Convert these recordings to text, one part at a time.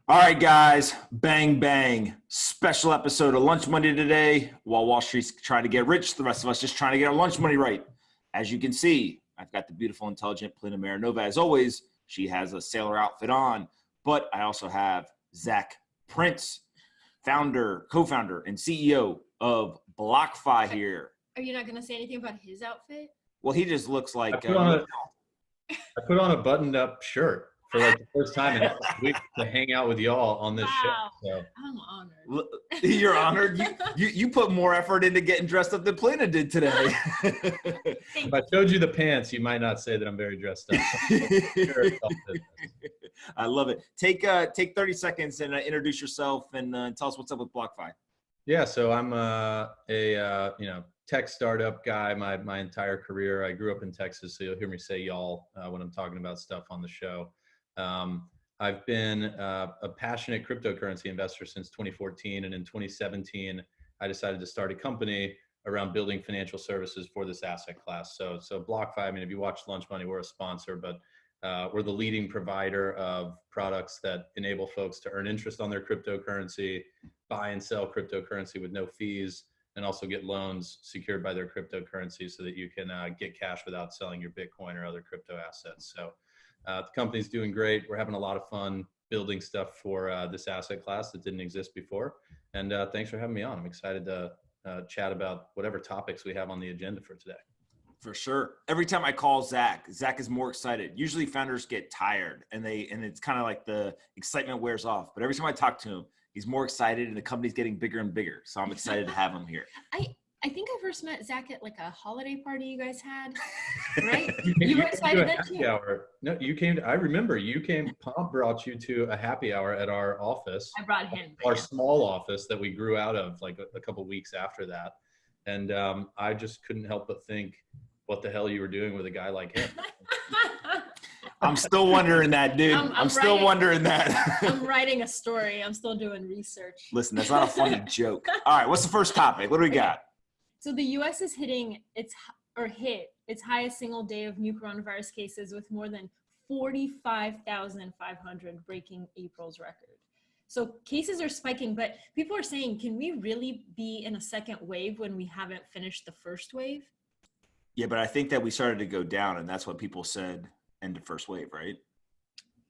All right, guys, bang, bang. Special episode of Lunch Money today. While Wall Street's trying to get rich, the rest of us just trying to get our lunch money right. As you can see, I've got the beautiful, intelligent Polina Marinova. As always, she has a sailor outfit on, but I also have Zac Prince, founder, co-founder, and CEO of BlockFi here. Are you not going to say anything about his outfit? Well, he just looks like... I put on a buttoned-up shirt for like the first time in a week to hang out with y'all on this show. So. I'm honored. You're honored. You put more effort into getting dressed up than Polina did today. If I showed you the pants, you might not say that I'm very dressed up. I love it. Take 30 seconds and introduce yourself and tell us what's up with BlockFi. Yeah, so I'm a tech startup guy my entire career. I grew up in Texas, so you'll hear me say y'all when I'm talking about stuff on the show. I've been a passionate cryptocurrency investor since 2014, and in 2017, I decided to start a company around building financial services for this asset class. So BlockFi, I mean, if you watch Lunch Money, we're a sponsor, but we're the leading provider of products that enable folks to earn interest on their cryptocurrency, buy and sell cryptocurrency with no fees, and also get loans secured by their cryptocurrency so that you can get cash without selling your Bitcoin or other crypto assets. So the company's doing great. We're having a lot of fun building stuff for this asset class that didn't exist before. And thanks for having me on. I'm excited to chat about whatever topics we have on the agenda for today. For sure. Every time I call Zac is more excited. Usually founders get tired and it's kind of like the excitement wears off. But every time I talk to him, he's more excited and the company's getting bigger and bigger. So I'm excited to have him here. I think I first met Zac at like a holiday party you guys had, right? You were excited then too. Hour. No, you came. I remember you came. Pomp brought you to a happy hour at our office. I brought him. Our small office that we grew out of like a couple of weeks after that, and I just couldn't help but think, what the hell you were doing with a guy like him? I'm still wondering that, dude. I'm still wondering that. I'm writing a story. I'm still doing research. Listen, that's not a funny joke. All right, what's the first topic? What do we got? So the U.S. is hit its highest single day of new coronavirus cases with more than 45,500 breaking April's record. So cases are spiking, but people are saying, can we really be in a second wave when we haven't finished the first wave? Yeah, but I think that we started to go down, and that's what people said in the first wave, right?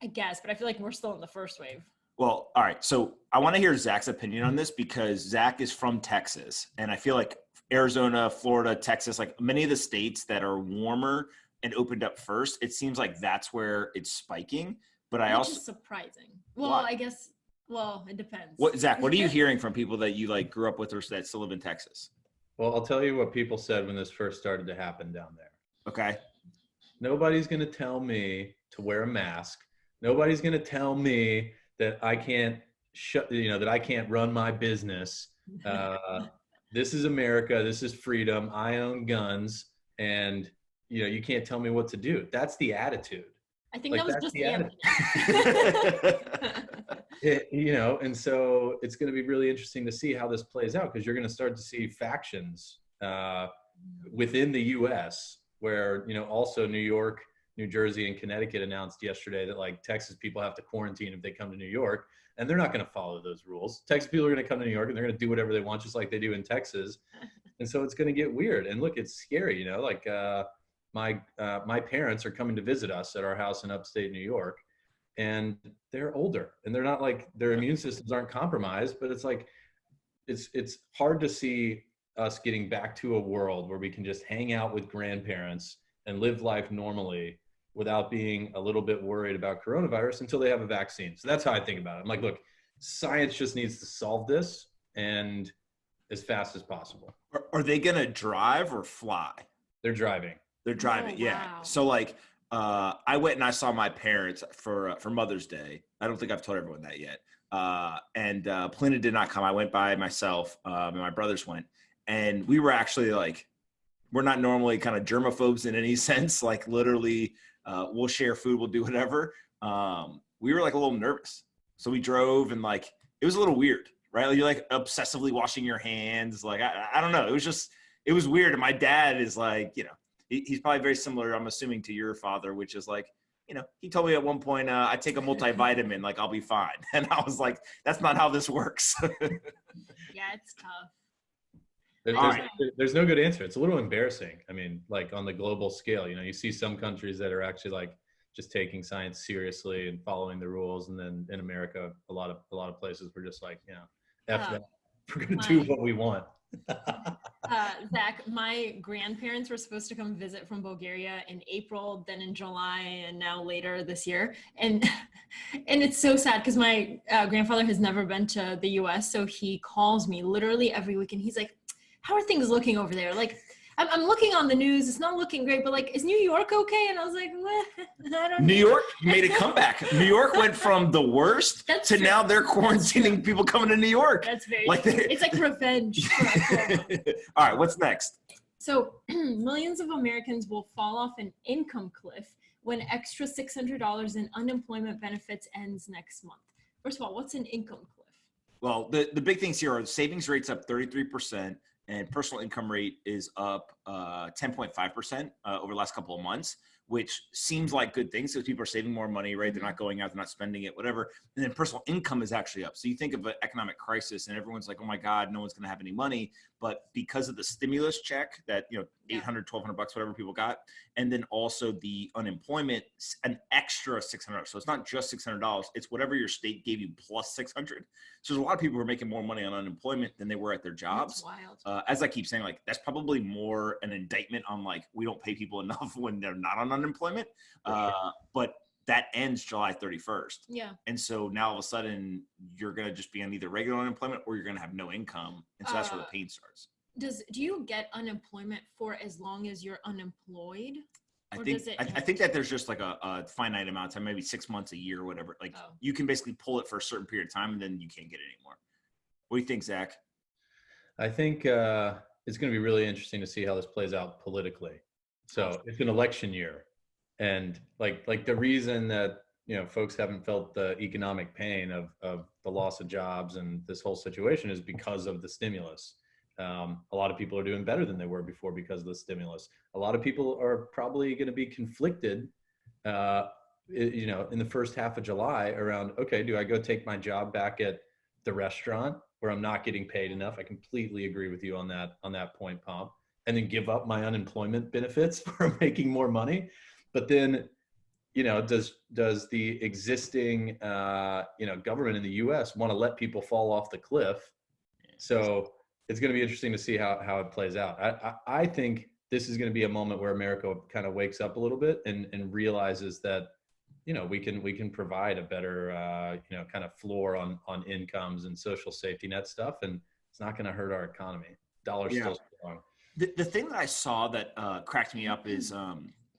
I guess, but I feel like we're still in the first wave. Well, all right. So I want to hear Zac's opinion on this because Zac is from Texas, and I feel like Arizona, Florida, Texas, like many of the states that are warmer and opened up first, it seems like that's where it's spiking. But Which is surprising. Well, why? I guess, it depends. Zac, what are you hearing from people that you like grew up with or that still live in Texas? Well, I'll tell you what people said when this first started to happen down there. Okay. Nobody's going to tell me to wear a mask. Nobody's going to tell me that I can't that I can't run my business. This is America. This is freedom. I own guns, and you can't tell me what to do. That's the attitude. I think that was just the attitude. And so it's going to be really interesting to see how this plays out because you're going to start to see factions within the U.S. where also New York, New Jersey, and Connecticut announced yesterday that like Texas people have to quarantine if they come to New York, and they're not going to follow those rules. Texas people are going to come to New York and they're going to do whatever they want, just like they do in Texas. And so it's going to get weird. And look, it's scary, my parents are coming to visit us at our house in upstate New York, and they're older and they're not like their immune systems aren't compromised, but it's like, it's hard to see us getting back to a world where we can just hang out with grandparents and live life normally without being a little bit worried about coronavirus until they have a vaccine. So that's how I think about it. I'm like, look, science just needs to solve this and as fast as possible. Are they going to drive or fly? They're driving. They're driving. Oh, yeah. wow. So like, I went and I saw my parents for Mother's Day. I don't think I've told everyone that yet. And Polina did not come. I went by myself, and my brothers went, and we were actually like, we're not normally kind of germaphobes in any sense. Like literally, we'll share food, we'll do whatever. We were like a little nervous. So we drove and like, it was a little weird, right? Like, you're like obsessively washing your hands. Like, I don't know. It was weird. And my dad is like, he's probably very similar, I'm assuming, to your father, which is like, he told me at one point, I take a multivitamin, like I'll be fine. And I was like, that's not how this works. Yeah, it's tough. There's no good answer. It's a little embarrassing. I mean, like on the global scale, you see some countries that are actually like just taking science seriously and following the rules. And then in America, a lot of places we're just like, F that. We're going to do what we want. Zac, my grandparents were supposed to come visit from Bulgaria in April, then in July, and now later this year. And it's so sad because my grandfather has never been to the US. So he calls me literally every week and he's like, how are things looking over there? Like, I'm looking on the news. It's not looking great, but like, is New York okay? And I was like, well, I don't know. New York made a comeback. New York went from the worst to now they're quarantining people coming to New York. That's very true. It's like revenge. All right, what's next? So millions of Americans will fall off an income cliff when extra $600 in unemployment benefits ends next month. First of all, what's an income cliff? Well, the big things here are savings rates up 33%. And personal income rate is up 10.5% over the last couple of months, which seems like good things because people are saving more money, right? They're not going out, they're not spending it, whatever. And then personal income is actually up. So you think of an economic crisis and everyone's like, oh my God, no one's going to have any money. But because of the stimulus check that, $800, $1,200, whatever people got, and then also the unemployment, an extra $600. So it's not just $600. It's whatever your state gave you plus $600. So there's a lot of people who are making more money on unemployment than they were at their jobs. That's wild. As I keep saying, like, that's probably more an indictment on like, we don't pay people enough when they're not on unemployment. But that ends July 31st. Yeah. And so now all of a sudden you're going to just be on either regular unemployment or you're going to have no income. And so that's where the pain starts. Do you get unemployment for as long as you're unemployed? I think that there's just like a finite amount of time, maybe 6 months, a year, or whatever. Like you can basically pull it for a certain period of time and then you can't get it anymore. What do you think, Zac? I think it's going to be really interesting to see how this plays out politically. So it's an election year, and like the reason that folks haven't felt the economic pain of the loss of jobs and this whole situation is because of the stimulus. A lot of people are doing better than they were before because of the stimulus. A lot of people are probably going to be conflicted, in the first half of July around, okay, do I go take my job back at the restaurant where I'm not getting paid enough? I completely agree with you on that point, Pomp. And then give up my unemployment benefits for making more money. But then, does the existing, government in the U.S. want to let people fall off the cliff? So it's going to be interesting to see how it plays out. I think this is going to be a moment where America kind of wakes up a little bit and realizes that, we can provide a better, kind of floor on incomes and social safety net stuff. And it's not going to hurt our economy. Dollar's still strong. The thing that I saw that cracked me up is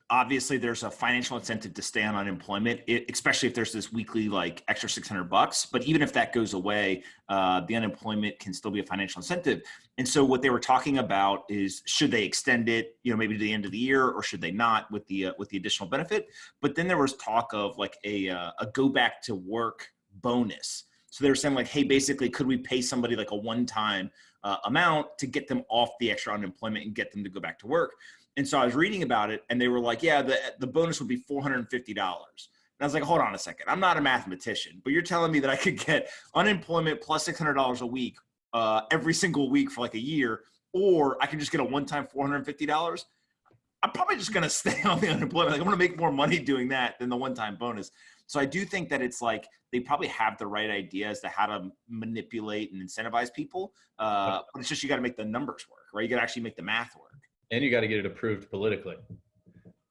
obviously there's a financial incentive to stay on unemployment, especially if there's this weekly like extra $600. But even if that goes away, the unemployment can still be a financial incentive. And so what they were talking about is, should they extend it, maybe to the end of the year, or should they not with the additional benefit? But then there was talk of like a go back to work bonus. So they were saying like, hey, basically, could we pay somebody like a one-time amount to get them off the extra unemployment and get them to go back to work? And so I was reading about it and they were like, yeah, the bonus would be $450. And I was like, hold on a second. I'm not a mathematician, but you're telling me that I could get unemployment plus $600 a week every single week for like a year, or I can just get a one-time $450. I'm probably just going to stay on the unemployment. Like, I'm going to make more money doing that than the one-time bonus. So I do think that it's like they probably have the right idea as to how to manipulate and incentivize people. But it's just you got to make the numbers work, right? You got to actually make the math work. And you got to get it approved politically.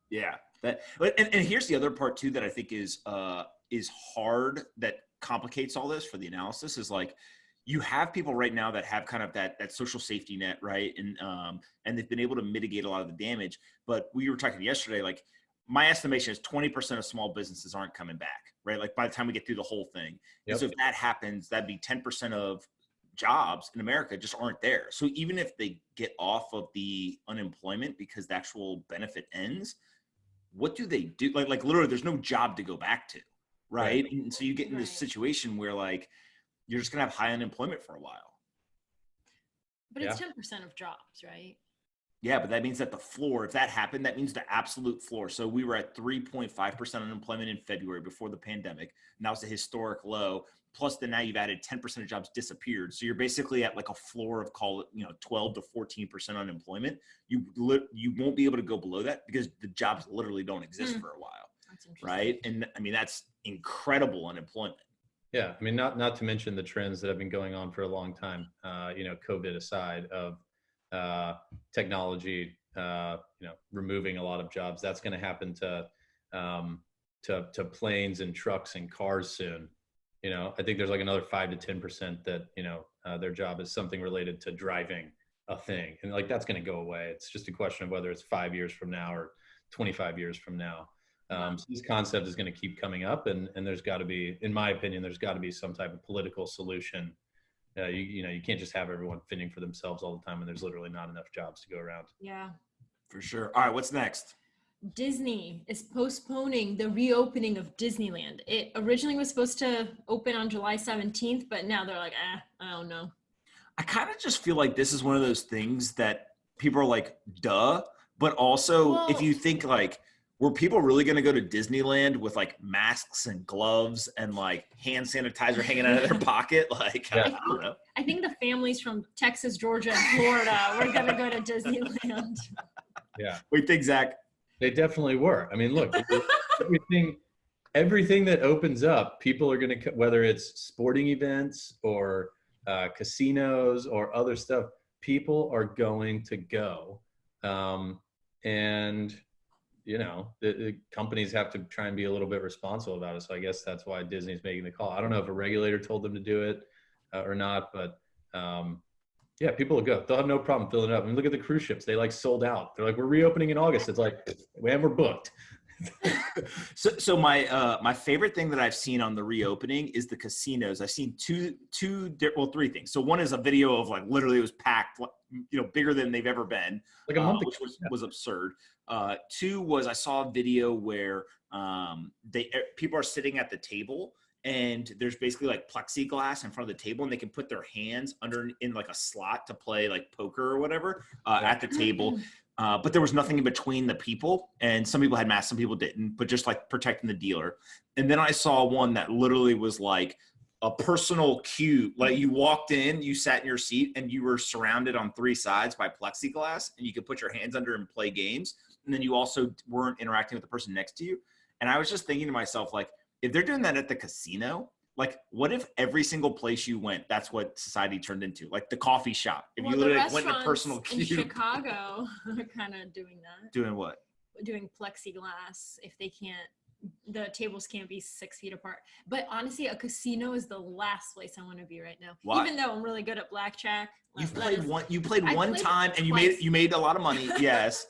Yeah. And here's the other part too that I think is hard, that complicates all this for the analysis, is like, you have people right now that have kind of that social safety net, right? And they've been able to mitigate a lot of the damage. But we were talking yesterday, like, my estimation is 20% of small businesses aren't coming back, right? Like by the time we get through the whole thing. Yep. And so if that happens, that'd be 10% of jobs in America just aren't there. So even if they get off of the unemployment because the actual benefit ends, what do they do? Like literally there's no job to go back to, right? And so you get in this situation where like, you're just gonna have high unemployment for a while. But it's 10% of jobs, right? Yeah, but that means that the floor, if that happened, that means the absolute floor. So we were at 3.5% unemployment in February before the pandemic. And that was a historic low. Plus, then now you've added 10% of jobs disappeared. So you're basically at like a floor of, call it, 12 to 14% unemployment. You won't be able to go below that because the jobs literally don't exist for a while. That's interesting. Right? And I mean, that's incredible unemployment. Yeah. I mean, not to mention the trends that have been going on for a long time, COVID aside, of technology, removing a lot of jobs. That's going to happen to planes and trucks and cars soon. I think there's like another 5 to 10% that, their job is something related to driving a thing. And like, that's going to go away. It's just a question of whether it's 5 years from now or 25 years from now. So this concept is going to keep coming up, and there's got to be, in my opinion, there's got to be some type of political solution. You can't just have everyone fending for themselves all the time, and there's literally not enough jobs to go around. Yeah, for sure. All right, what's next? Disney is postponing the reopening of Disneyland. It originally was supposed to open on July 17th, but now they're like, I don't know. I kind of just feel like this is one of those things that people are like, duh. But also, if you think like, were people really going to go to Disneyland with like masks and gloves and like hand sanitizer hanging out of their pocket? Like, I don't know. I think the families from Texas, Georgia, and Florida were going to go to Disneyland. Yeah. What do you think, Zach? They definitely were. I mean, look, everything that opens up, people are going to, whether it's sporting events or casinos or other stuff, people are going to go. And the companies have to try and be a little bit responsible about it. So I guess that's why Disney's making the call. I don't know if a regulator told them to do it or not, but yeah, people will go. They'll have no problem filling it up. I mean, look at the cruise ships. They like sold out. They're like, we're reopening in August. It's like, man, we're booked. So my favorite thing that I've seen on the reopening is the casinos. I've seen three things. So one is a video of like literally it was packed, bigger than they've ever been, like a month ago. Which was absurd. Two was I saw a video where people are sitting at the table and there's basically like plexiglass in front of the table and they can put their hands in like a slot to play like poker or whatever at the table. But there was nothing in between the people, and some people had masks, some people didn't, but just like protecting the dealer. And then I saw one that literally was like a personal queue. Like you walked in, you sat in your seat, and you were surrounded on three sides by plexiglass, and you could put your hands under and play games. And then you also weren't interacting with the person next to you. And I was just thinking to myself, like, if they're doing that at the casino, like, what if every single place you went, that's what society turned into? Like the coffee shop. If you literally went in a personal queue. In Chicago are kind of doing that. Doing what? Doing plexiglass if they can't, the tables can't be 6 feet apart. But honestly, a casino is the last place I want to be right now. Why? Even though I'm really good at blackjack. You played one time and you made a lot of money, yes.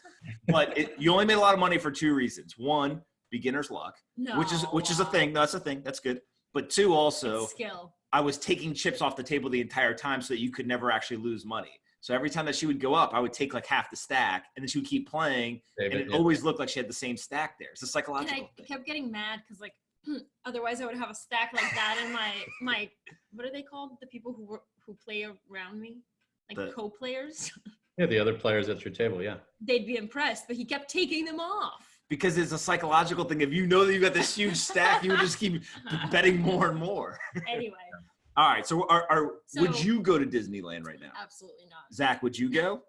But you only made a lot of money for two reasons. One, beginner's luck, which is a thing. That's a thing. That's good. But two, also, skill. I was taking chips off the table the entire time so that you could never actually lose money. So every time that she would go up, I would take like half the stack, and then she would keep playing, and it always looked like she had the same stack there. It's a psychological thing. I kept getting mad because like otherwise I would have a stack like that in my what are they called? The people who play around me, like co-players. Yeah, the other players at your table. Yeah, they'd be impressed, but he kept taking them off. Because it's a psychological thing. If you know that you've got this huge stack, you would just keep betting more and more. Anyway. All right. So would you go to Disneyland right now? Absolutely not. Zach, would you go?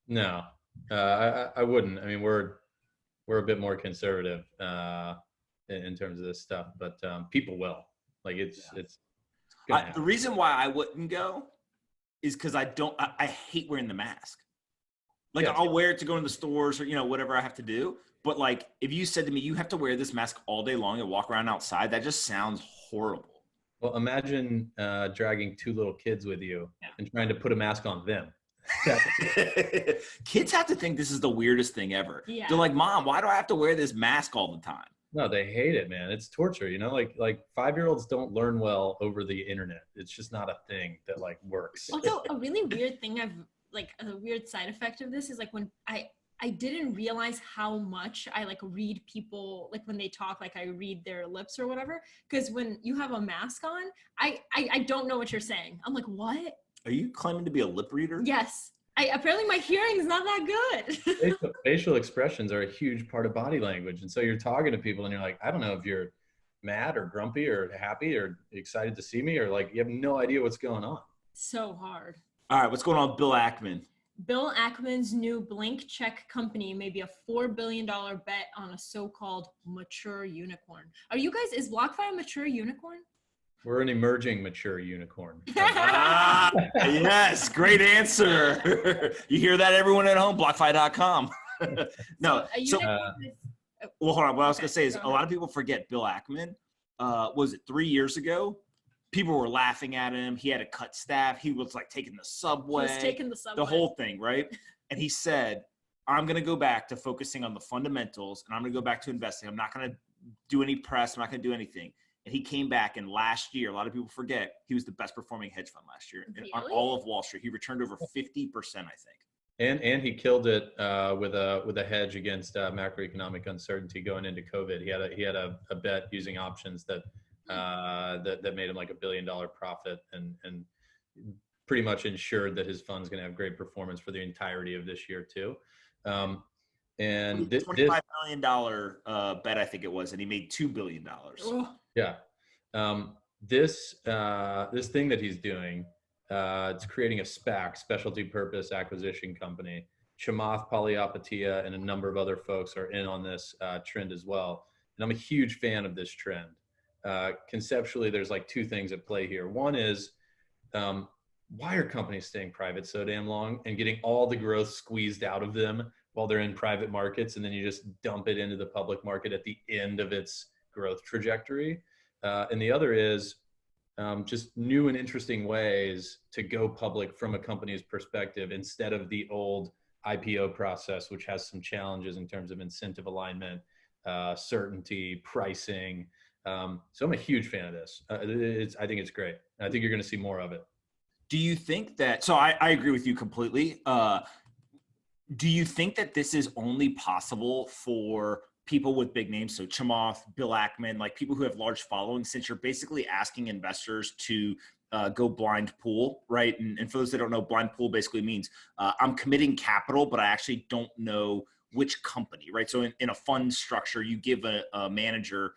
No, I wouldn't. I mean, we're a bit more conservative in terms of this stuff, but people will. Like it's the reason why I wouldn't go is because I hate wearing the mask. Like I'll wear it to go in the stores or, whatever I have to do. But like, if you said to me, you have to wear this mask all day long and walk around outside, that just sounds horrible. Well, imagine dragging two little kids with you and trying to put a mask on them. Kids have to think this is the weirdest thing ever. Yeah. They're like, Mom, why do I have to wear this mask all the time? No, they hate it, man. It's torture, like 5-year-olds don't learn well over the internet. It's just not a thing that like works. Also, a really weird thing a weird side effect of this is like when I didn't realize how much I like read people, like when they talk, like I read their lips or whatever. Because when you have a mask on, I don't know what you're saying. I'm like, what? Are you claiming to be a lip reader? Yes. Apparently my hearing is not that good. Facial expressions are a huge part of body language. And so you're talking to people and you're like, I don't know if you're mad or grumpy or happy or excited to see me, or like you have no idea what's going on. So hard. All right, what's going on with Bill Ackman? Bill Ackman's new blank check company may be a $4 billion bet on a so-called mature unicorn. Is BlockFi a mature unicorn? We're an emerging mature unicorn. Yes, great answer. You hear that, everyone at home? BlockFi.com. No, well, hold on. What I was going to say is a lot of people forget Bill Ackman. Was it 3 years ago? People were laughing at him. He had to cut staff. He was like taking the subway. The whole thing, right? And he said, I'm going to go back to focusing on the fundamentals, and I'm going to go back to investing. I'm not going to do any press. I'm not going to do anything. And he came back, and last year, a lot of people forget, he was the best performing hedge fund last year. Really? On all of Wall Street. He returned over 50%, I think. And he killed it with a hedge against macroeconomic uncertainty going into COVID. He had a bet using options that made him like $1 billion profit, and pretty much ensured that his fund's going to have great performance for the entirety of this year too. And $25 million bet, I think it was, and he made $2 billion. Yeah. This thing that he's doing, it's creating a SPAC, specialty purpose acquisition company. Chamath Palihapitiya and a number of other folks are in on this trend as well. And I'm a huge fan of this trend. Conceptually, there's like two things at play here. One is, why are companies staying private so damn long and getting all the growth squeezed out of them while they're in private markets, and then you just dump it into the public market at the end of its growth trajectory? And the other is just new and interesting ways to go public from a company's perspective instead of the old IPO process, which has some challenges in terms of incentive alignment, certainty, pricing. So I'm a huge fan of this. I think it's great. I think you're going to see more of it. Do you think that, so I agree with you completely. Do you think that this is only possible for people with big names? So Chamath, Bill Ackman, like people who have large followings, since you're basically asking investors to go blind pool, right? And for those that don't know, blind pool basically means I'm committing capital, but I actually don't know which company, right? So in a fund structure, you give a manager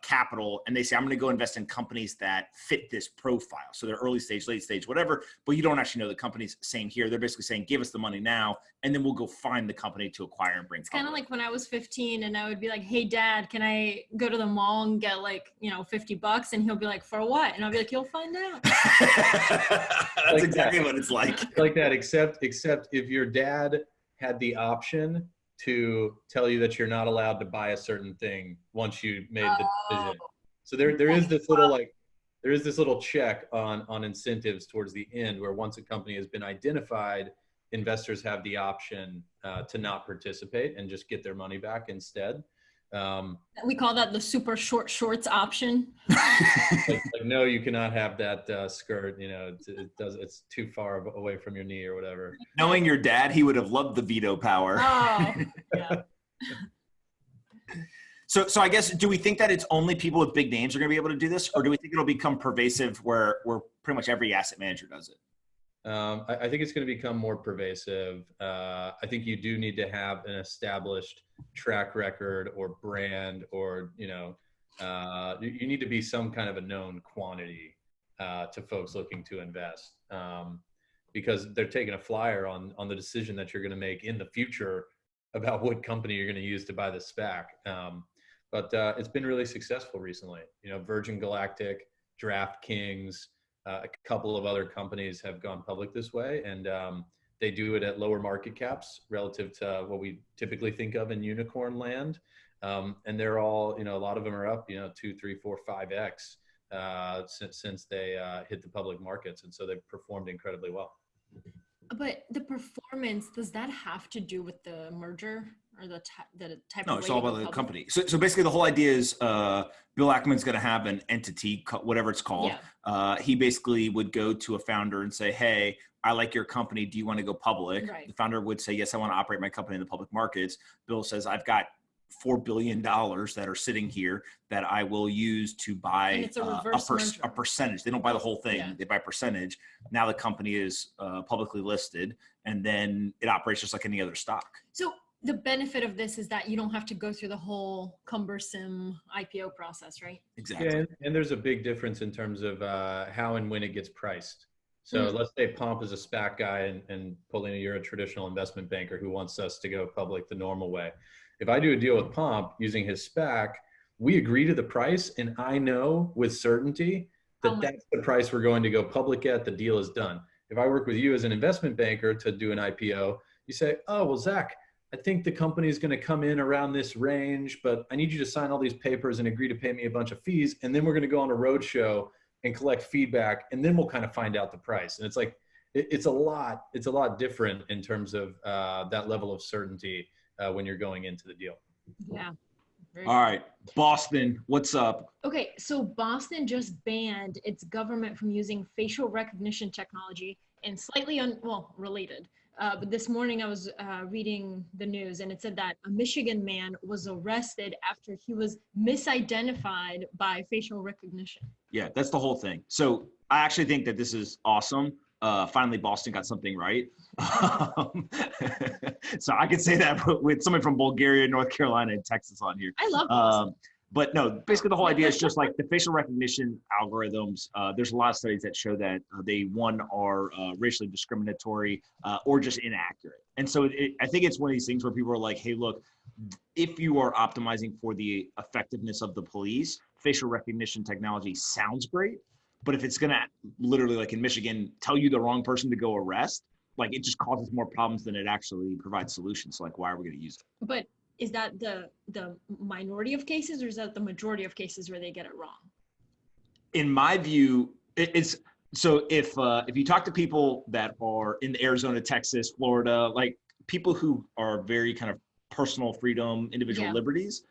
capital, and they say, I'm going to go invest in companies that fit this profile. So they're early stage, late stage, whatever, but you don't actually know the company's saying here. They're basically saying, give us the money now, and then we'll go find the company to acquire and bring. It's kind of like when I was 15 and I would be like, hey dad, can I go to the mall and get like, $50? And he'll be like, for what? And I'll be like, you'll find out. That's like exactly what it's like. Like that, except if your dad had the option to tell you that you're not allowed to buy a certain thing once you made the decision. So there is this little check on incentives towards the end, where once a company has been identified, investors have the option to not participate and just get their money back instead. We call that the super short shorts option. like no, you cannot have that skirt. It's too far away from your knee or whatever. Knowing your dad, he would have loved the veto power. Oh, yeah. So I guess, do we think that it's only people with big names are going to be able to do this, or do we think it'll become pervasive where pretty much every asset manager does it? I think it's going to become more pervasive. I think you do need to have an established track record or brand, or you need to be some kind of a known quantity to folks looking to invest, because they're taking a flyer on the decision that you're going to make in the future about what company you're going to use to buy the SPAC. But it's been really successful recently. Virgin Galactic, DraftKings, a couple of other companies have gone public this way, and they do it at lower market caps relative to what we typically think of in unicorn land. And they're all, a lot of them are up, 2, 3, 4, 5x since they hit the public markets. And so they've performed incredibly well. But the performance, does that have to do with the merger or the type No, of? it's all about the company. So basically the whole idea is Bill Ackman's going to have an entity, whatever it's called. Yeah. He basically would go to a founder and say, hey, I like your company. Do you want to go public? Right. The founder would say, yes, I want to operate my company in the public markets. Bill says, I've got $4 billion that are sitting here that I will use to buy And it's a reverse merger. a percentage. They don't buy the whole thing. Yeah. They buy percentage. Now the company is publicly listed, and then it operates just like any other stock. So the benefit of this is that you don't have to go through the whole cumbersome IPO process, right? Exactly. Yeah, and there's a big difference in terms of how and when it gets priced. So let's say Pomp is a SPAC guy, and Polina, you're a traditional investment banker who wants us to go public the normal way. If I do a deal with Pomp using his SPAC, we agree to the price, and I know with certainty that that's the price we're going to go public at. The deal is done. If I work with you as an investment banker to do an IPO, you say, oh, well, Zac, I think the company is going to come in around this range, but I need you to sign all these papers and agree to pay me a bunch of fees. And then we're going to go on a roadshow and collect feedback. And then we'll kind of find out the price. And it's like, it's a lot different in terms of that level of certainty when you're going into the deal. Yeah. All right, Boston, what's up? Okay, so Boston just banned its government from using facial recognition technology, and slightly related. But this morning I was reading the news, and it said that a Michigan man was arrested after he was misidentified by facial recognition. Yeah, that's the whole thing. So I actually think that this is awesome. Finally, Boston got something right. So I could say that with somebody from Bulgaria, North Carolina, and Texas on here. I love Boston. But no, basically the whole idea is just like the facial recognition algorithms. There's a lot of studies that show that they, one, are racially discriminatory or just inaccurate. And so I think it's one of these things where people are like, hey, look, if you are optimizing for the effectiveness of the police, facial recognition technology sounds great. But if it's going to literally, like in Michigan, tell you the wrong person to go arrest, like it just causes more problems than it actually provides solutions. So like, why are we going to use it? But is that the minority of cases, or is that the majority of cases where they get it wrong? In my view, it's so if you talk to people that are in Arizona, Texas, Florida, like people who are very kind of personal freedom, individual liberties,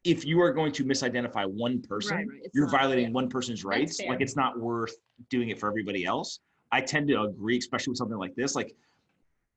if you are going to misidentify one person, you're violating one person's rights. Like it's not worth doing it for everybody else. I tend to agree, especially with something like this. Like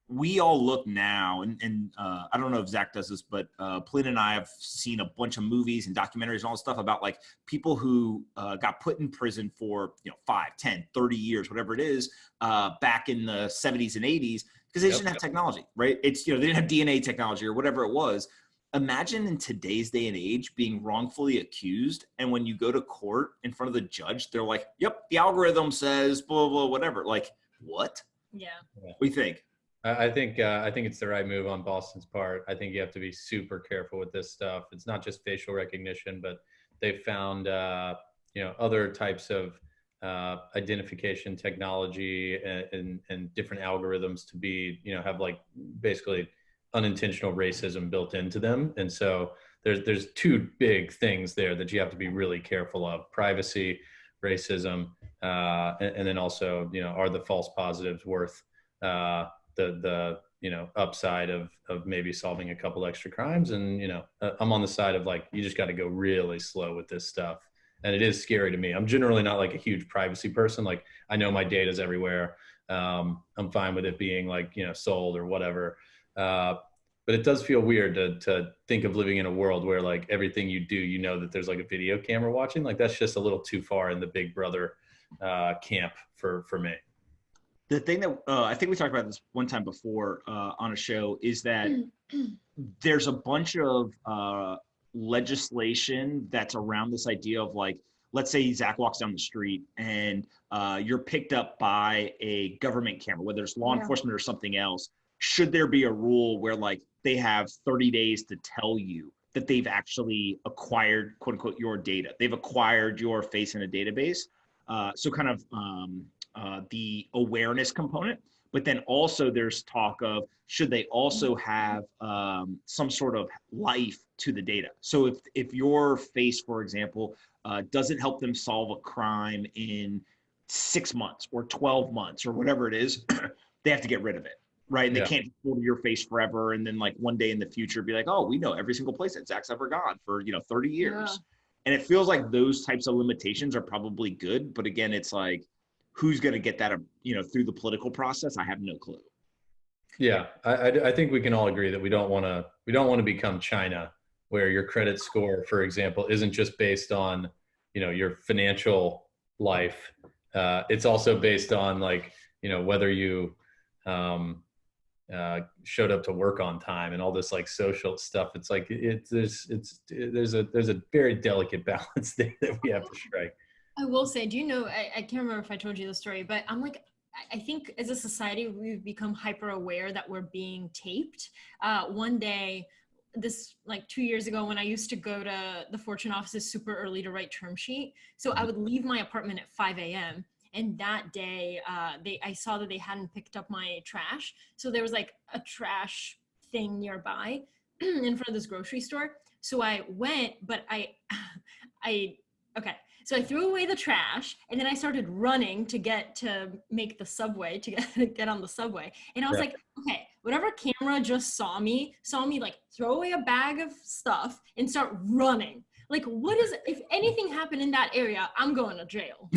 we all look now, and I don't know if Zac does this, but Polina and I have seen a bunch of movies and documentaries and all this stuff about like people who got put in prison for 5, 10, 30 years, whatever it is, back in the 70s and 80s, because they didn't have technology, right? It's, they didn't have DNA technology or whatever it was. Imagine in today's day and age being wrongfully accused, and when you go to court in front of the judge, they're like, yep, the algorithm says blah, blah, whatever. Like, what? Yeah. What do you think? I think it's the right move on Boston's part. I think you have to be super careful with this stuff. It's not just facial recognition, but they've found other types of identification technology and different algorithms to be have like basically unintentional racism built into them. And so there's two big things there that you have to be really careful of: privacy, racism, and then also are the false positives worth the upside of maybe solving a couple extra crimes. And I'm on the side of like, you just got to go really slow with this stuff. And it is scary to me. I'm generally not like a huge privacy person. Like I know my data's everywhere. I'm fine with it being like sold or whatever. But it does feel weird to think of living in a world where like everything you do, that there's like a video camera watching. Like that's just a little too far in the Big Brother camp for me. The thing that I think we talked about this one time before on a show is that there's a bunch of legislation that's around this idea of like, let's say Zac walks down the street and you're picked up by a government camera, whether it's law enforcement or something else. Should there be a rule where like they have 30 days to tell you that they've actually acquired, quote unquote, your data? They've acquired your face in a database. So kind of the awareness component, but then also there's talk of, should they also have some sort of life to the data? So if your face, for example, doesn't help them solve a crime in 6 months or 12 months or whatever it is, they have to get rid of it. Right. And they can't hold your face forever. And then like one day in the future, be like, oh, we know every single place that Zac's ever gone for, 30 years. Yeah. And it feels like those types of limitations are probably good. But again, it's like, who's going to get that, through the political process? I have no clue. Yeah. I think we can all agree that we don't want to become China where your credit score, for example, isn't just based on, your financial life. It's also based on like, whether you showed up to work on time and all this like social stuff. It's like there's a very delicate balance there that we have to strike. I will say, do you know, I can't remember if I told you the story, but I'm like, I think as a society, we've become hyper aware that we're being taped. One day, this like 2 years ago, when I used to go to the Fortune offices super early to write term sheet. So I would leave my apartment at 5 a.m. And that day, I saw that they hadn't picked up my trash. So there was like a trash thing nearby in front of this grocery store. So I went, but okay. So I threw away the trash and then I started running to make the subway, to get on the subway. And I was like, okay, whatever camera just saw me like throw away a bag of stuff and start running. Like, if anything happened in that area, I'm going to jail.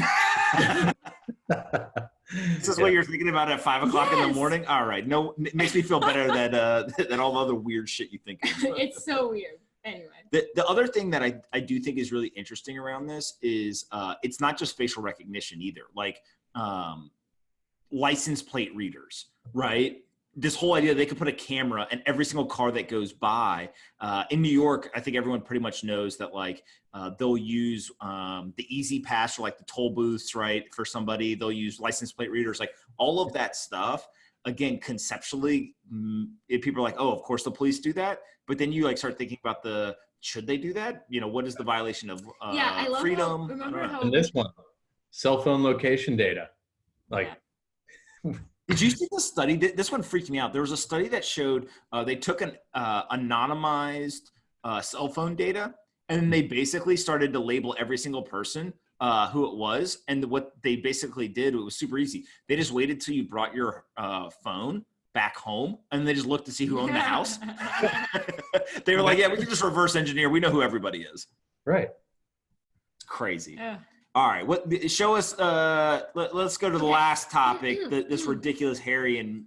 This is what you're thinking about at 5 o'clock in the morning? All right. No, it makes me feel better than all the other weird shit you think of. It's so weird. Anyway. The other thing that I do think is really interesting around this is it's not just facial recognition either. Like license plate readers, right? This whole idea they could put a camera in every single car that goes by. In New York, I think everyone pretty much knows that like they'll use the Easy Pass or like the toll booths, right? For somebody, they'll use license plate readers, like all of that stuff. Again, conceptually, people are like, oh, of course the police do that. But then you like start thinking about should they do that? What is the violation of I love freedom? And this one, cell phone location data. Like, did you see the study? This one freaked me out. There was a study that showed they took an anonymized cell phone data, and then they basically started to label every single person who it was. And what they basically did, it was super easy. They just waited till you brought your phone back home, and they just looked to see who owned the house. They were like, yeah, we can just reverse engineer. We know who everybody is. Right. It's crazy. All right. Show us, let's go to the last topic, this ridiculous Harry and,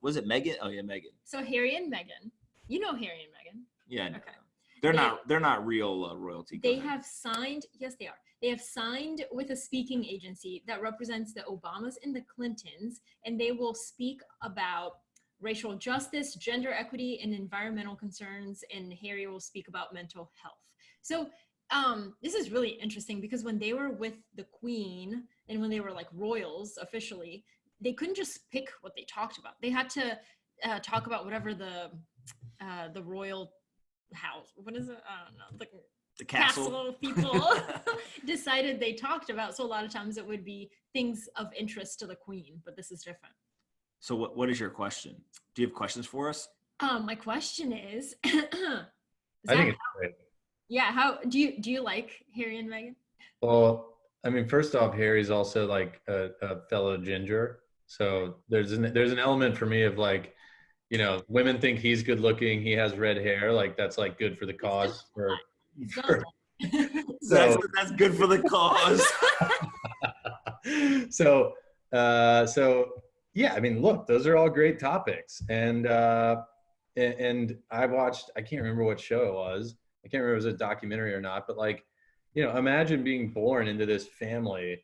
was it Meghan? Oh yeah, Meghan. So Harry and Meghan, Harry and Meghan. Yeah. Okay. They're not real royalty. They have signed, yes, they are. They have signed with a speaking agency that represents the Obamas and the Clintons, and they will speak about racial justice, gender equity, and environmental concerns, and Harry will speak about mental health. So this is really interesting because when they were with the Queen and when they were like royals officially, they couldn't just pick what they talked about. They had to talk about whatever the royal house, what is it? I don't know. The castle people decided they talked about. So a lot of times it would be things of interest to the Queen, but this is different. So what is your question? Do you have questions for us? My question is, I think it's great. Yeah. How do you like Harry and Meghan? Well, I mean, first off, Harry's also like a fellow ginger. So there's an element for me of like, women think he's good looking. He has red hair. Like that's like good for the cause. That's good for the cause. So yeah, I mean, look, those are all great topics. And I watched, I can't remember what show it was. I can't remember if it was a documentary or not, but like, imagine being born into this family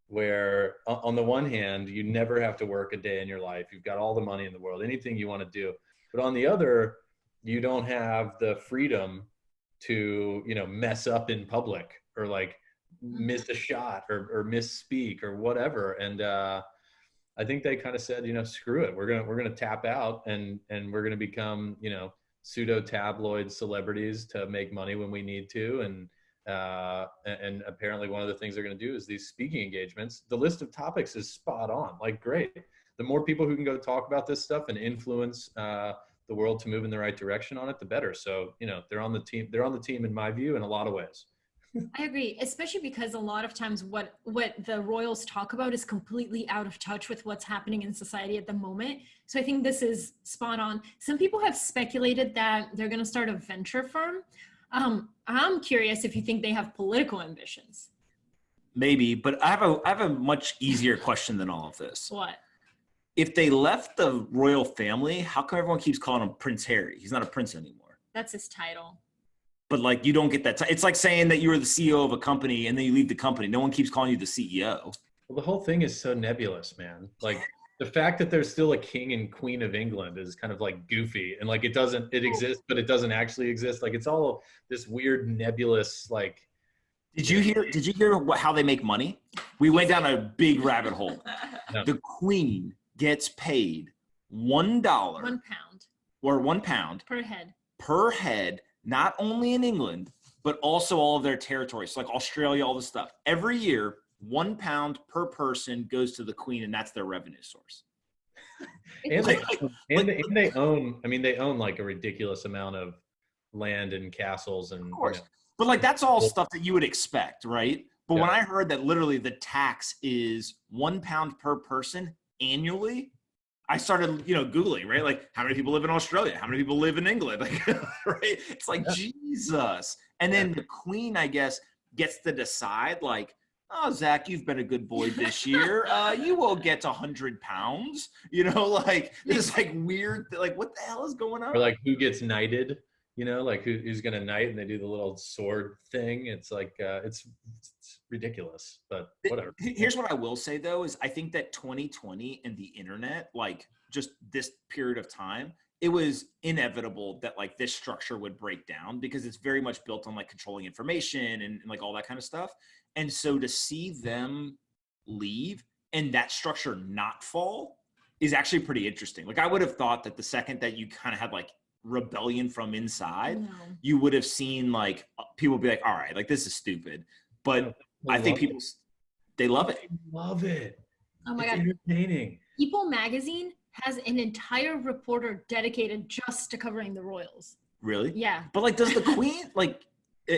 where on the one hand, you never have to work a day in your life. You've got all the money in the world, anything you want to do. But on the other, you don't have the freedom to, mess up in public or like miss a shot or misspeak or whatever. And I think they kind of said, screw it. We're gonna tap out and we're gonna become, pseudo tabloid celebrities to make money when we need to. And apparently one of the things they're going to do is these speaking engagements. The list of topics is spot on. Like, great. The more people who can go talk about this stuff and influence the world to move in the right direction on it, the better. So, they're on the team. They're on the team in my view in a lot of ways. I agree, especially because a lot of times what the royals talk about is completely out of touch with what's happening in society at the moment. So I think this is spot on. Some people have speculated that they're going to start a venture firm. I'm curious if you think they have political ambitions. Maybe, but I have a much easier question than all of this. What? If they left the royal family, how come everyone keeps calling him Prince Harry? He's not a prince anymore. That's his title. but like you don't get that. It's like saying that you were the CEO of a company and then you leave the company. No one keeps calling you the CEO. Well, the whole thing is so nebulous, man. Like the fact that there's still a king and queen of England is kind of like goofy, and like it exists, but it doesn't actually exist. Like it's all this weird nebulous, like. Did you hear how they make money? We went down a big rabbit hole. No. The queen gets paid $1 £1 or £1 per head, not only in England, but also all of their territories, so like Australia, all this stuff. Every year, £1 per person goes to the queen, and that's their revenue source. And they own, I mean, they own like a ridiculous amount of land and castles and. Of course. But like that's all stuff that you would expect, right? But when I heard that literally the tax is £1 per person annually, I started, Googling, right? Like how many people live in Australia? How many people live in England? Like, right? It's like Jesus. And then the queen, I guess, gets to decide like, oh, Zach, you've been a good boy this year. You will get 100 pounds, like this like weird, like what the hell is going on? Or like who gets knighted? Like who's going to knight, and they do the little sword thing. It's like, it's ridiculous, but whatever. Here's what I will say though, is I think that 2020 and the internet, like just this period of time, it was inevitable that like this structure would break down because it's very much built on like controlling information and like all that kind of stuff. And so to see them leave and that structure not fall is actually pretty interesting. Like I would have thought that the second that you kind of had like rebellion from inside, you would have seen like people be like, all right, like this is stupid. But I think people, they love it. Love it. Oh my God. Entertaining. People magazine has an entire reporter dedicated just to covering the royals. Really? Yeah. But like, does the queen like,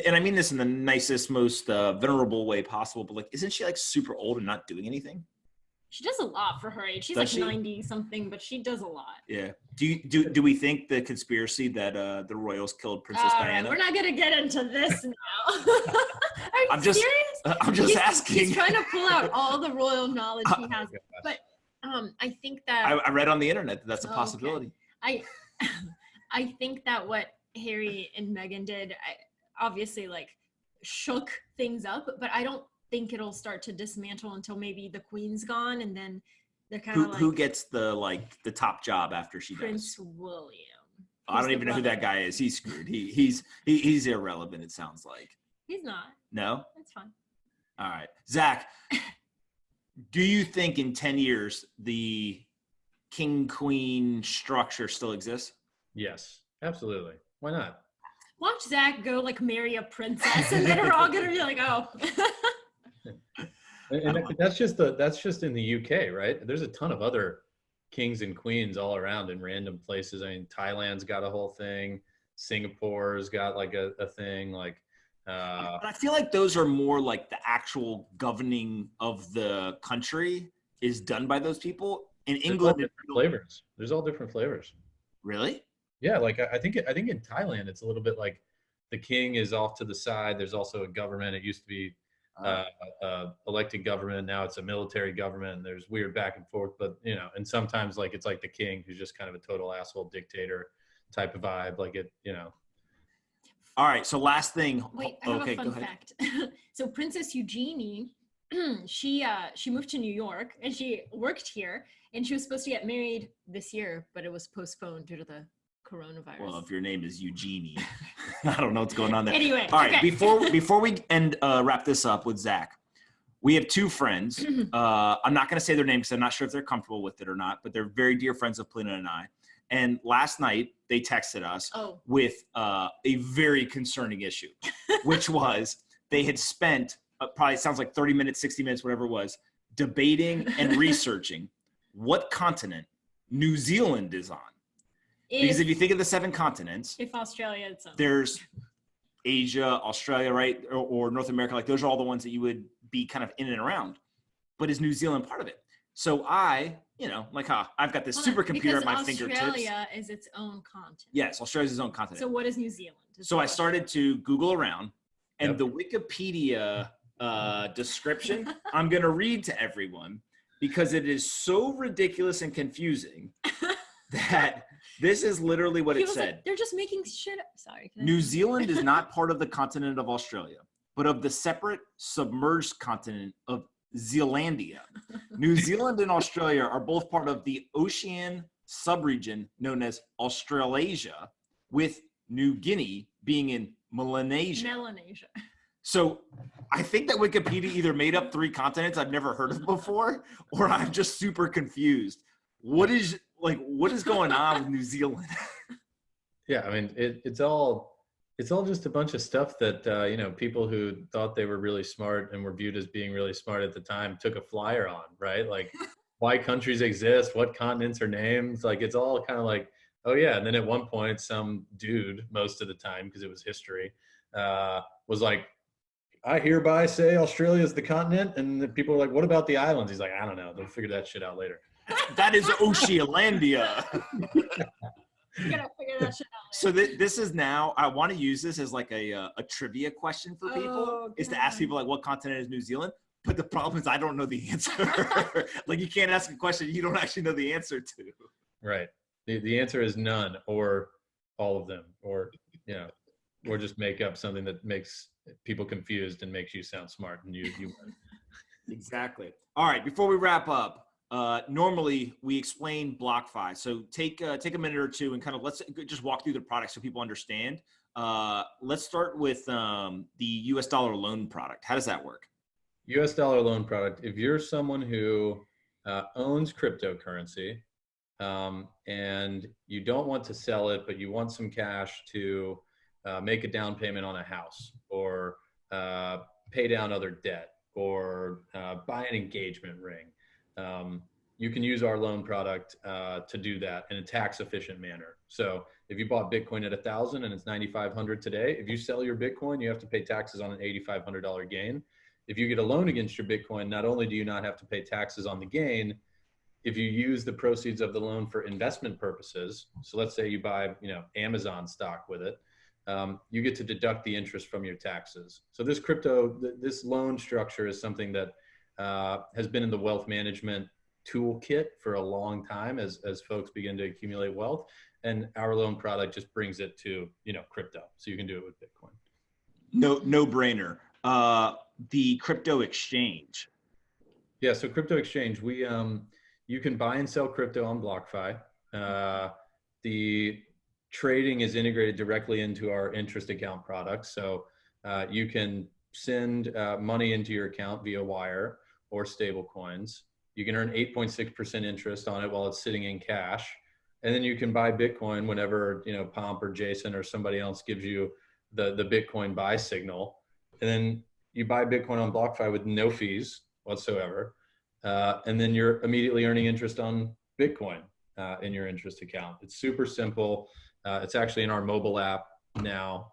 and I mean this in the nicest, most venerable way possible, but like, isn't she like super old and not doing anything? She does a lot for her age. She's Does like she? 90 something, but she does a lot. Yeah. Do we think the conspiracy that the royals killed Princess Diana? We're not gonna get into this now. Are you serious? I'm just asking. He's trying to pull out all the royal knowledge he has. But I think that I read on the internet that that's a possibility. Okay. I think that what Harry and Meghan did, obviously like shook things up, but I don't think it'll start to dismantle until maybe the queen's gone, and then they're kind of like, who gets the top job after she Prince dies? William. I don't even know who that guy is. He's screwed. He's irrelevant. It sounds like. He's not. No. That's fine. All right, Zach. Do you think in 10 years the king-queen structure still exists? Yes, absolutely. Why not? Watch Zach go like marry a princess, and then we're all gonna be like, oh. And that's just in the UK, right? There's a ton of other kings and queens all around in random places. I mean, Thailand's got a whole thing. Singapore's got like a thing. Like, but I feel like those are more like the actual governing of the country is done by those people. In England, flavors. There's all different flavors. Really? Yeah, like I think in Thailand it's a little bit like the king is off to the side. There's also a government. It used to be elected government. Now it's a military government. And there's weird back and forth, but and sometimes like it's like the king who's just kind of a total asshole dictator type of vibe. Like it. All right. So last thing. Wait, I have a fun fact. So Princess Eugenie, she moved to New York and she worked here, and she was supposed to get married this year, but it was postponed due to the coronavirus. Well, if your name is Eugenie, I don't know what's going on there. Anyway, all right. okay. Before we wrap this up with Zach, we have two friends. I'm not going to say their names because I'm not sure if they're comfortable with it or not, but they're very dear friends of Polina and I. And last night they texted us with a very concerning issue, which was they had spent probably sounds like 30 minutes, 60 minutes, whatever it was, debating and researching what continent New Zealand is on. Because if you think of the 7 continents, if Australia, it's on. There's Asia, Australia, right? Or North America. Like those are all the ones that you would be kind of in and around. But is New Zealand part of it? So I've got this supercomputer at my fingertips. Australia is its own continent. Yes, Australia's its own continent. So what is New Zealand? So I started to Google around, and the Wikipedia description I'm going to read to everyone because it is so ridiculous and confusing that This is literally what He it was said. like, they're just making shit up. Sorry. New Zealand is not part of the continent of Australia, but of the separate submerged continent of Zealandia. New Zealand and Australia are both part of the Oceanian subregion known as Australasia, with New Guinea being in Melanesia. Melanesia. So I think that Wikipedia either made up 3 continents I've never heard of before, or I'm just super confused. What is going on with New Zealand? Yeah, I mean, it's all just a bunch of stuff that you know, people who thought they were really smart and were viewed as being really smart at the time took a flyer on, right? Like, why countries exist, what continents are named. Like, it's all kind of like, oh yeah. And then at one point, some dude, most of the time because it was history, was like, I hereby say Australia is the continent, and the people are like, what about the islands? He's like, I don't know. They'll figure that shit out later. That is Ocealandia. You gotta figure that shit out. So this is now, I want to use this as like a trivia question for people, is to ask people like, what continent is New Zealand? But the problem is I don't know the answer. Like, you can't ask a question you don't actually know the answer to. Right. The answer is none, or all of them, or, you know, or just make up something that makes people confused and makes you sound smart, and you win. Exactly. All right. Before we wrap up, normally we explain BlockFi. So take a minute or two and kind of let's just walk through the product so people understand. Let's start with the US dollar loan product. How does that work? US dollar loan product. If you're someone who owns cryptocurrency and you don't want to sell it, but you want some cash to make a down payment on a house, or pay down other debt, or buy an engagement ring, you can use our loan product to do that in a tax efficient manner. So if you bought Bitcoin at 1,000 and it's 9,500 today, if you sell your Bitcoin, you have to pay taxes on an $8,500 gain. If you get a loan against your Bitcoin, not only do you not have to pay taxes on the gain, if you use the proceeds of the loan for investment purposes, so let's say you buy, you know, Amazon stock with it, you get to deduct the interest from your taxes. So this loan structure is something that has been in the wealth management toolkit for a long time as folks begin to accumulate wealth, and our loan product just brings it to, you know, crypto, so you can do it with Bitcoin. No brainer. The crypto exchange. Yeah, so crypto exchange, we you can buy and sell crypto on BlockFi. The trading is integrated directly into our interest account product, so you can send money into your account via wire or stable coins. You can earn 8.6% interest on it while it's sitting in cash, and then you can buy Bitcoin whenever, you know, Pomp or Jason or somebody else gives you the Bitcoin buy signal, and then you buy Bitcoin on BlockFi with no fees whatsoever, and then you're immediately earning interest on Bitcoin in your interest account. It's super simple. It's actually in our mobile app now.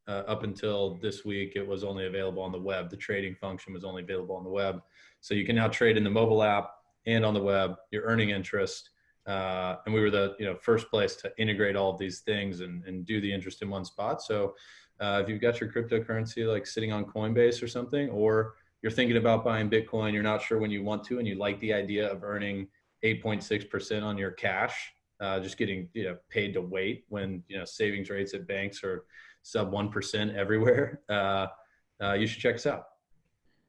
Up until this week, it was only available on the web. The trading function was only available on the web. So you can now trade in the mobile app and on the web. You're earning interest. And we were the first place to integrate all of these things and do the interest in one spot. So if you've got your cryptocurrency like sitting on Coinbase or something, or you're thinking about buying Bitcoin, you're not sure when you want to, and you like the idea of earning 8.6% on your cash, just getting paid to wait when savings rates at banks are sub 1% everywhere, you should check us out.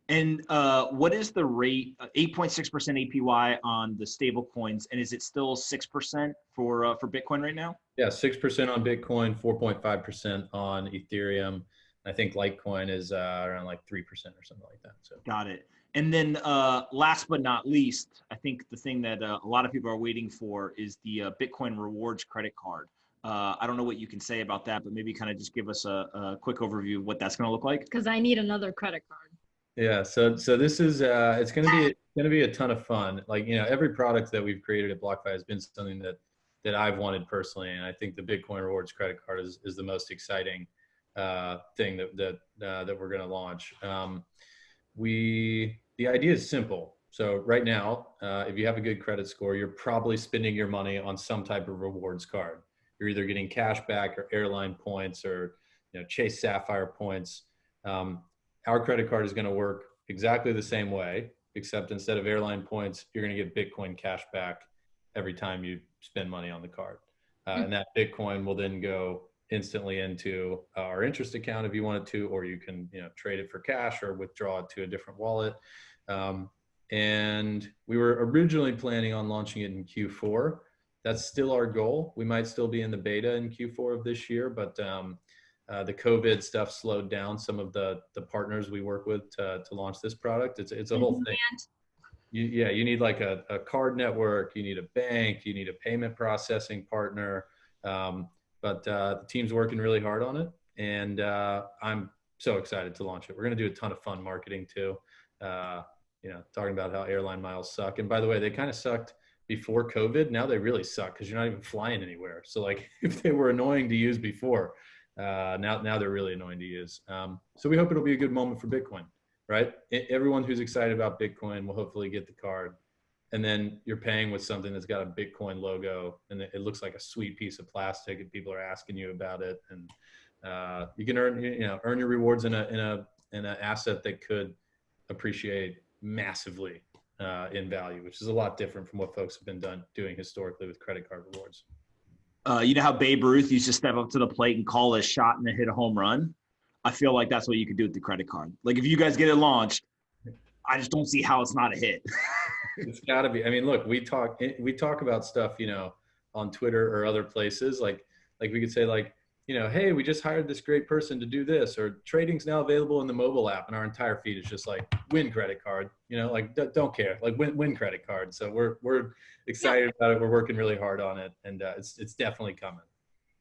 And what is the rate? 8.6% APY on the stable coins, and is it still 6% for Bitcoin right now? Yeah, 6% on Bitcoin, 4.5% on Ethereum. I think Litecoin is around like 3% or something like that. So got it. And then last but not least, I think the thing that a lot of people are waiting for is the Bitcoin rewards credit card. I don't know what you can say about that, but maybe kind of just give us a quick overview of what that's going to look like. Because I need another credit card. Yeah, so this is it's going to be a ton of fun. Like, every product that we've created at BlockFi has been something that I've wanted personally, and I think the Bitcoin rewards credit card is the most exciting thing that we're going to launch. The idea is simple. So right now, if you have a good credit score, you're probably spending your money on some type of rewards card. You're either getting cash back or airline points or Chase Sapphire points. Our credit card is going to work exactly the same way, except instead of airline points, you're going to get Bitcoin cash back every time you spend money on the card. And that Bitcoin will then go instantly into our interest account if you wanted to, or you can, trade it for cash or withdraw it to a different wallet. And we were originally planning on launching it in Q4. That's still our goal. We might still be in the beta in Q4 of this year, but the COVID stuff slowed down some of the partners we work with to launch this product. It's a whole thing. You need like a card network, you need a bank, you need a payment processing partner. But the team's working really hard on it, and I'm so excited to launch it. We're going to do a ton of fun marketing too. Talking about how airline miles suck. And by the way, they kind of sucked before COVID. Now they really suck because you're not even flying anywhere. So like if they were annoying to use before, now they're really annoying to use. So we hope it'll be a good moment for Bitcoin, right? Everyone who's excited about Bitcoin will hopefully get the card. And then you're paying with something that's got a Bitcoin logo, and it looks like a sweet piece of plastic, and people are asking you about it. And you can earn your rewards in an asset that could appreciate massively in value, which is a lot different from what folks have been doing historically with credit card rewards. You know how Babe Ruth used to step up to the plate and call a shot and hit a home run? I feel like that's what you could do with the credit card. Like if you guys get it launched, I just don't see how it's not a hit. It's got to be. I mean, look, we talk about stuff, on Twitter or other places. Like we could say hey, we just hired this great person to do this, or trading's now available in the mobile app, and our entire feed is just like win credit card. Don't care, like win credit card. So we're excited about it. We're working really hard on it, and it's definitely coming.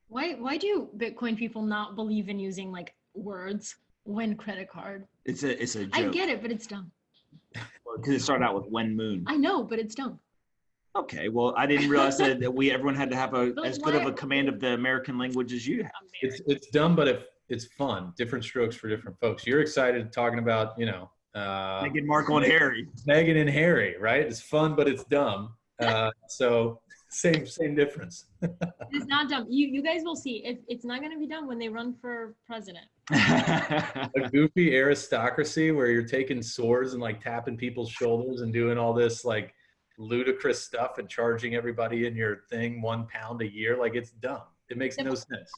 Why do Bitcoin people not believe in using like words win credit card? It's a joke. I get it, but it's dumb. Because it started out with when moon. I know, but it's dumb. Okay, well, I didn't realize that everyone had to have as good of a command of the American language as you have. It's dumb, but it's fun. Different strokes for different folks. You're excited talking about, Meghan Markle and Harry. Meghan and Harry, right? It's fun, but it's dumb. So same difference. It's not dumb. You guys will see. It's not going to be dumb when they run for president. A goofy aristocracy where you're taking swords and like tapping people's shoulders and doing all this like ludicrous stuff and charging everybody in your thing £1 a year. Like it's dumb. It makes no sense.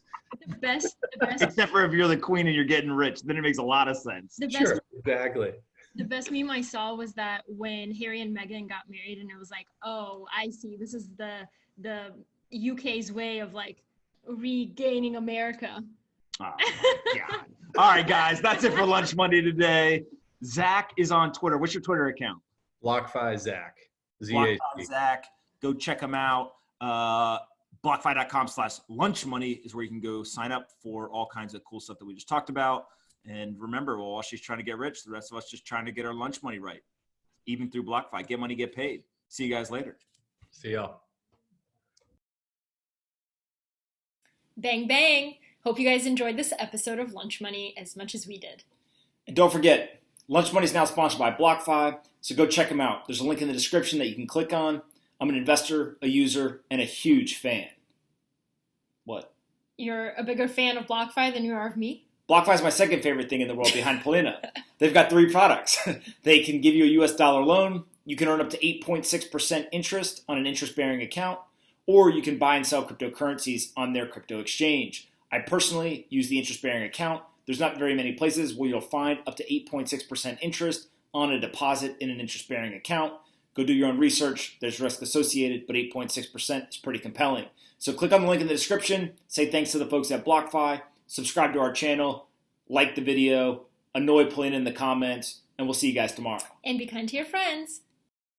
The best. Except for if you're the queen and you're getting rich, then it makes a lot of sense. Sure, exactly. The best meme I saw was that when Harry and Meghan got married, and it was like, oh, I see. This is the UK's way of like regaining America. Oh, God. All right, guys, that's it for Lunch Money today. Zac is on Twitter. What's your Twitter account? BlockFi Zac. BlockFi Zac. Go check him out. BlockFi.com/lunchmoney is where you can go sign up for all kinds of cool stuff that we just talked about. And remember, while she's trying to get rich, the rest of us just trying to get our lunch money right, even through BlockFi. Get money, get paid. See you guys later. See y'all. Bang, bang. Hope you guys enjoyed this episode of Lunch Money as much as we did. And don't forget, Lunch Money is now sponsored by BlockFi, so go check them out. There's a link in the description that you can click on. I'm an investor, a user, and a huge fan. What? You're a bigger fan of BlockFi than you are of me? BlockFi is my second favorite thing in the world behind Polina. They've got 3 products. They can give you a US dollar loan. You can earn up to 8.6% interest on an interest-bearing account, or you can buy and sell cryptocurrencies on their crypto exchange. I personally use the interest-bearing account. There's not very many places where you'll find up to 8.6% interest on a deposit in an interest-bearing account. Go do your own research. There's risk associated, but 8.6% is pretty compelling. So click on the link in the description. Say thanks to the folks at BlockFi. Subscribe to our channel. Like the video. Annoy Polina in the comments. And we'll see you guys tomorrow. And be kind to your friends.